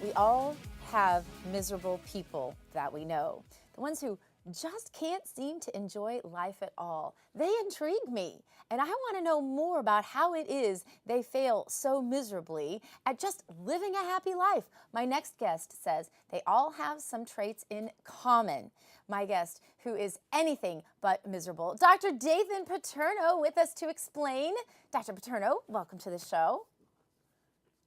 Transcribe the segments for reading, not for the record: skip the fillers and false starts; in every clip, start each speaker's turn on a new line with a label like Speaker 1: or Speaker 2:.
Speaker 1: We all have miserable people that we know, the ones who just can't seem to enjoy life at all. They intrigue me, and I want to know more about how it is they fail so miserably at just living a happy life. My next guest says they all have some traits in common. My guest, who is anything but miserable, Dr. Dathan Paterno, with us to explain. Dr. Paterno, welcome to the show.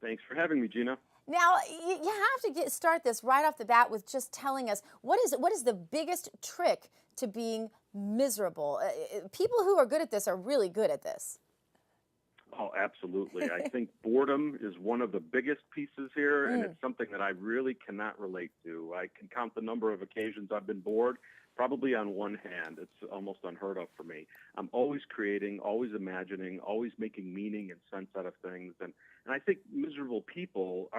Speaker 2: Thanks for having me, Gina.
Speaker 1: Now, you have to start this right off the bat with just telling us what is the biggest trick to being miserable? People who are good at this are really good at this.
Speaker 2: Oh, absolutely. I think boredom is one of the biggest pieces here, and it's something that I really cannot relate to. I can count the number of occasions I've been bored, probably on one hand. It's almost unheard of for me. I'm always creating, always imagining, always making meaning and sense out of things. And I think miserable people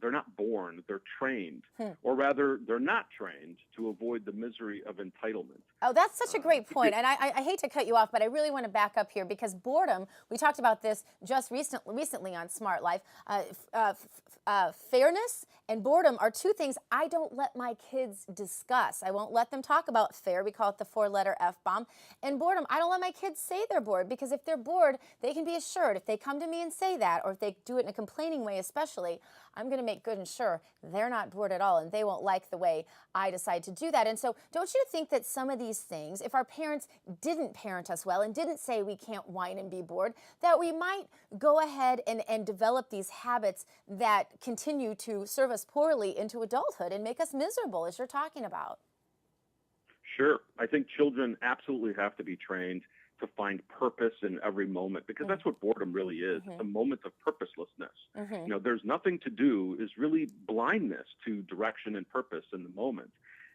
Speaker 2: they're not born, they're trained, or rather, they're not trained to avoid the misery of entitlement.
Speaker 1: Oh, that's such a great point. And I hate to cut you off, but I really want to back up here because boredom, we talked about this just recently on Smart Life. Fairness and boredom are two things I don't let my kids discuss. I won't let them talk about fair. We call it the four-letter F-bomb. And boredom, I don't let my kids say they're bored because if they're bored, they can be assured if they come to me and say that, or if they do it in a complaining way especially, I'm going to make good and sure they're not bored at all and they won't like the way I decide to do that. And so don't you think that some of these things, if our parents didn't parent us well and didn't say we can't whine and be bored, that we might go ahead and develop these habits that continue to serve us poorly into adulthood and make us miserable, as you're talking about?
Speaker 2: Sure. I think children absolutely have to be trained to find purpose in every moment, because that's what boredom really is. It's a moment of purposelessness. There's nothing to do is really blindness to direction and purpose in the moment.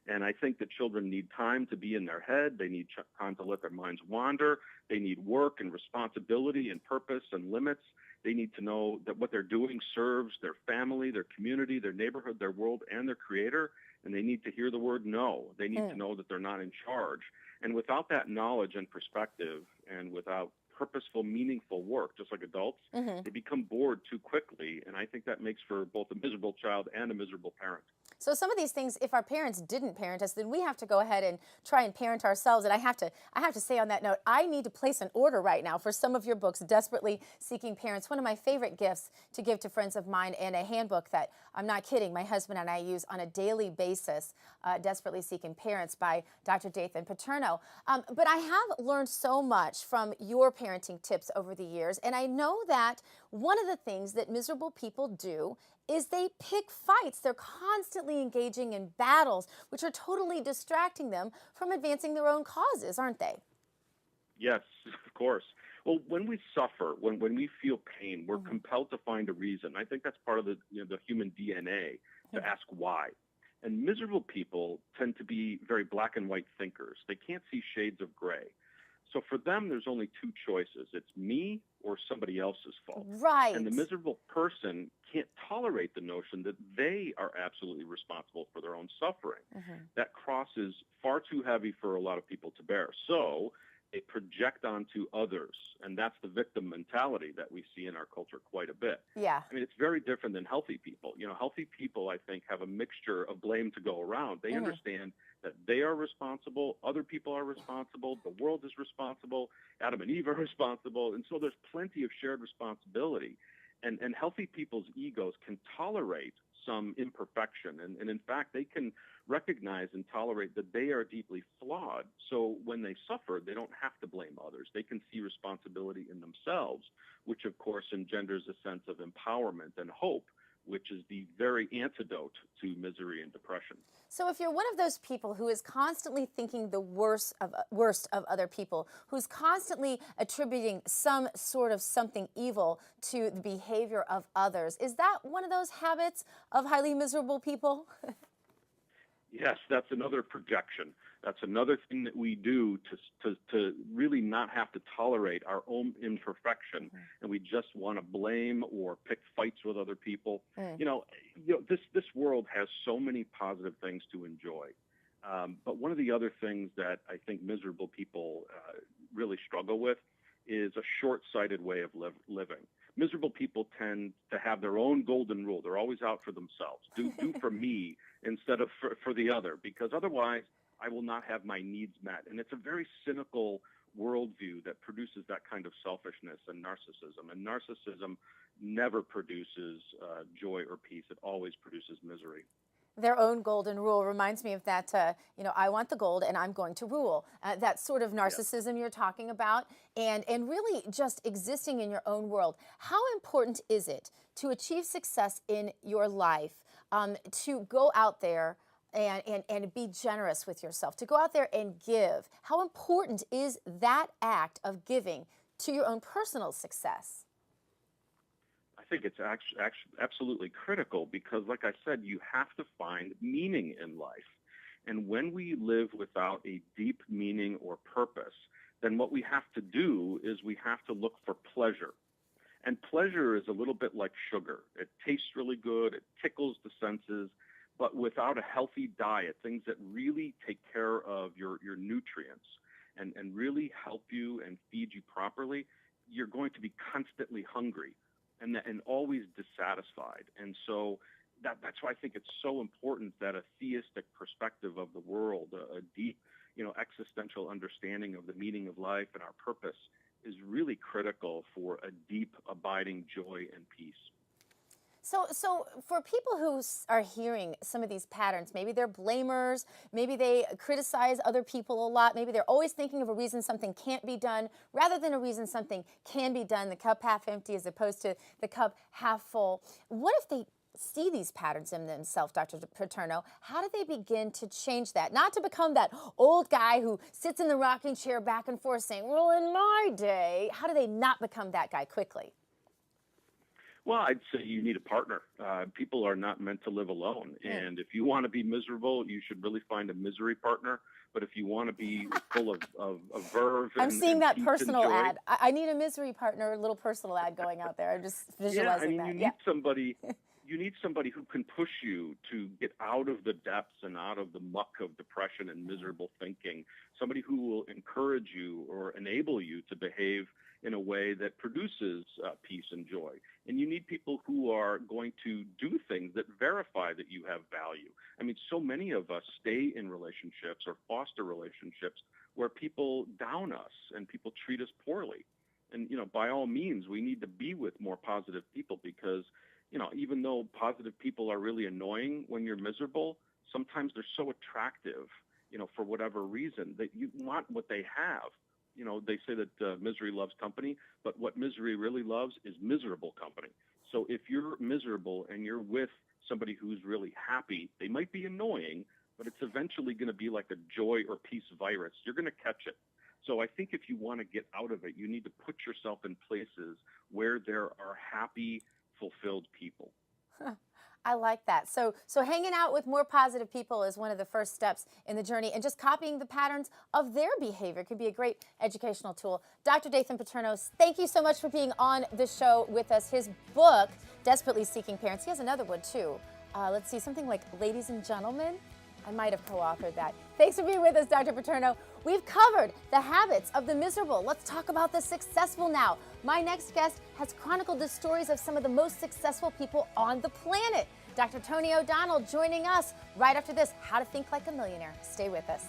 Speaker 2: And I think that children need time to be in their head. They need time to let their minds wander. They need work and responsibility and purpose and limits. They need to know that what they're doing serves their family, their community, their neighborhood, their world, and their creator. And they need to hear the word no. They need to know that they're not in charge. And without that knowledge and perspective, and without purposeful, meaningful work, just like adults, they become bored too quickly. And I think that makes for both a miserable child and a miserable parent.
Speaker 1: So some of these things, if our parents didn't parent us, then we have to go ahead and try and parent ourselves. And I have to say on that note, I need to place an order right now for some of your books, Desperately Seeking Parents, one of my favorite gifts to give to friends of mine, and a handbook that, I'm not kidding, my husband and I use on a daily basis, Desperately Seeking Parents by Dr. Dathan Paterno. But I have learned so much from your parenting tips over the years, and I know that one of the things that miserable people do is they pick fights. They're constantly engaging in battles, which are totally distracting them from advancing their own causes, aren't they?
Speaker 2: Yes, of course. Well, when we suffer, when we feel pain, we're compelled to find a reason. I think that's part of the human DNA to ask why. And miserable people tend to be very black and white thinkers. They can't see shades of gray. So for them, there's only two choices. It's me or somebody else's fault.
Speaker 1: Right.
Speaker 2: And the miserable person can't tolerate the notion that they are absolutely responsible for their own suffering. That cross is far too heavy for a lot of people to bear. So they project onto others, and that's the victim mentality that we see in our culture quite a bit.
Speaker 1: Yeah.
Speaker 2: I mean, it's very different than healthy people. Healthy people, I think, have a mixture of blame to go around. They understand that they are responsible, other people are responsible, the world is responsible, Adam and Eve are responsible, and so there's plenty of shared responsibility. And healthy people's egos can tolerate some imperfection, and in fact, they can recognize and tolerate that they are deeply flawed. So when they suffer, they don't have to blame others. They can see responsibility in themselves, which of course engenders a sense of empowerment and hope, which is the very antidote to misery and depression.
Speaker 1: So if you're one of those people who is constantly thinking the worst of other people, who's constantly attributing some sort of something evil to the behavior of others, is that one of those habits of highly miserable people?
Speaker 2: Yes, that's another projection. That's another thing that we do to really not have to tolerate our own imperfection, and we just want to blame or pick fights with other people. This world has so many positive things to enjoy, but one of the other things that I think miserable people really struggle with is a short-sighted way of living. Miserable people tend to have their own golden rule. They're always out for themselves. Do for me instead of for the other, because otherwise I will not have my needs met. And it's a very cynical worldview that produces that kind of selfishness and narcissism. And narcissism never produces joy or peace. It always produces misery.
Speaker 1: Their own golden rule reminds me of that, I want the gold and I'm going to rule. That sort of narcissism you're talking about, and really just existing in your own world. How important is it to achieve success in your life, to go out there and be generous with yourself, to go out there and give? How important is that act of giving to your own personal success?
Speaker 2: I think it's actually absolutely critical because, like I said, you have to find meaning in life. And when we live without a deep meaning or purpose, then what we have to do is we have to look for pleasure. And pleasure is a little bit like sugar. It tastes really good. It tickles the senses. But without a healthy diet, things that really take care of your nutrients and really help you and feed you properly, you're going to be constantly hungry and always dissatisfied. And so that's why I think it's so important that a theistic perspective of the world, a deep, existential understanding of the meaning of life and our purpose is really critical for a deep, abiding joy and peace.
Speaker 1: So for people who are hearing some of these patterns, maybe they're blamers, maybe they criticize other people a lot, maybe they're always thinking of a reason something can't be done rather than a reason something can be done, the cup half empty as opposed to the cup half full. What if they see these patterns in themselves, Dr. Paterno? How do they begin to change that? Not to become that old guy who sits in the rocking chair back and forth saying, well, in my day. How do they not become that guy quickly?
Speaker 2: Well, I'd say you need a partner. People are not meant to live alone. And if you want to be miserable, you should really find a misery partner. But if you want to be full of verve
Speaker 1: I'm seeing that
Speaker 2: peace
Speaker 1: personal
Speaker 2: and joy,
Speaker 1: ad. I need a misery partner, a little personal ad going out there. I'm just visualizing that.
Speaker 2: You need somebody. You need somebody who can push you to get out of the depths and out of the muck of depression and miserable thinking. Somebody who will encourage you or enable you to behave in a way that produces peace and joy. And you need people who are going to do things that verify that you have value. I mean, so many of us stay in relationships or foster relationships where people down us and people treat us poorly. And, by all means, we need to be with more positive people because, even though positive people are really annoying when you're miserable, sometimes they're so attractive, for whatever reason that you want what they have. They say that misery loves company, but what misery really loves is miserable company. So if you're miserable and you're with somebody who's really happy, they might be annoying, but it's eventually going to be like a joy or peace virus. You're going to catch it. So I think if you want to get out of it, you need to put yourself in places where there are happy, fulfilled people.
Speaker 1: I like that. So hanging out with more positive people is one of the first steps in the journey, and just copying the patterns of their behavior can be a great educational tool. Dr. Dathan Paterno, thank you so much for being on the show with us. His book, Desperately Seeking Parents, he has another one too. Let's see, something like Ladies and Gentlemen. I might have co-authored that. Thanks for being with us, Dr. Paterno. We've covered the habits of the miserable. Let's talk about the successful now. My next guest has chronicled the stories of some of the most successful people on the planet. Dr. Tony O'Donnell joining us right after this, How to Think Like a Millionaire. Stay with us.